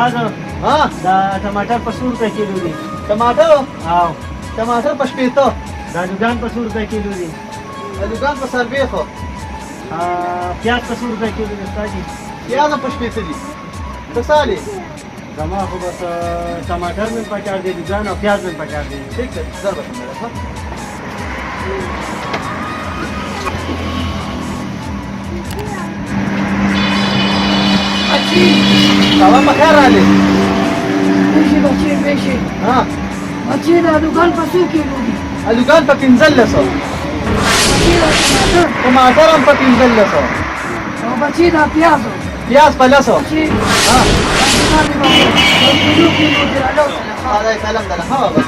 استاد ها دا ټماټر په 100 روپۍ کیلو دي. ټماټر او ټماټر په شپېته، دا لوګان په 100 روپۍ کیلو دي. الوګان په څلوېښتو، پیاز په 100 روپۍ کیلو دي استاد جي. پیاز هم په شپېته دي. ته سالې زما خو بس ټماټر مې پکار دی، لوګان او پیاز مې پکار دی. ٹھیک ہے زر بس میرا ها سلام بخیر راغلی. بشي بچي بشي ها بچي دا دوکان په څو کیلو دي؟ الوګان په 1500، بچي دا ټماټر ټماټر هم په 1500، او بچي دا پیاز پیاز په 100. بچي ها کیلو کیلو دي راځو. هذا سلام ده ها بابا.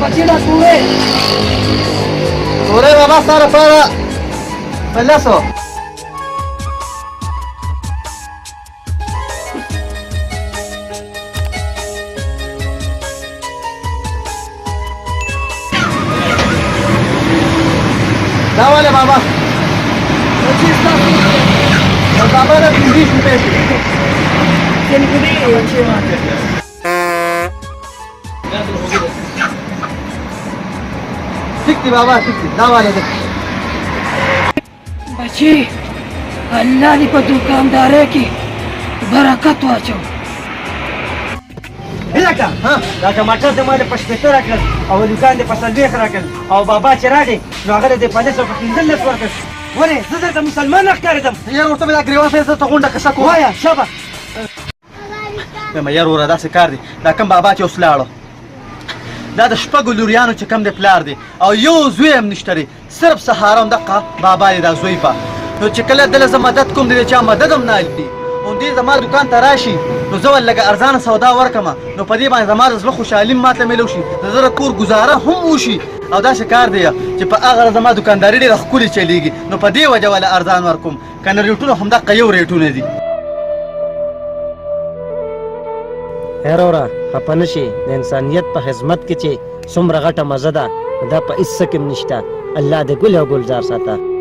بچي دا تورې تورې بابا سره په 100. دا ولې بابا؟ بچي ستاسو بابا دا 20 روپۍ دي. څنګه دې بچي ماته ٹھیک دی بابا ٹھیک دی. دا ولې ده؟ بچي الله دې په دوکاندارۍ کې برکت واچو. هلکه ها دا ټماټر د ما د په 15 راکړل او لوګان د په 40 راکړل او بابا چې راغی نو هغه د 15 په 15 ورکړ. ولې زه درته مسلمان نه ښکارېدم. یار ورته مې دا ګریوان پیسې ته غونډه قصه کوه. وایه شابه. مې یار وره داسې کار دی. دا کوم بابا چې اوس لاړو دا د شپږو لوریانو چې کم د پلار دی او یو زوی هم نشته دی، صرف سهاره همدغه بابا دی دا زوی په. نو چې کله دله زه مدد کوم د چا مدد هم نه الي او دې زما دوکان ته راشي نو زه ول لږه ارزانه سودا ورکړم نو په دې باندې زما د زړه خوشحالي ماته میلو شي، د زه د کور ګزاره هم وشي. او داسې کار دی چې په هغه زما دوکانداري ډېره ښکلې چلیږي نو په دې وجه ول ارزان ورکوم، که نه ریټونه همدغه یو ریټونه دي. هیروره خفه نه شي، د انسانیت په خدمت کې چې څومره غټه مزه ده دا په هېڅ څه کې هم نشته. الله دې ګل او ګلزار ساته.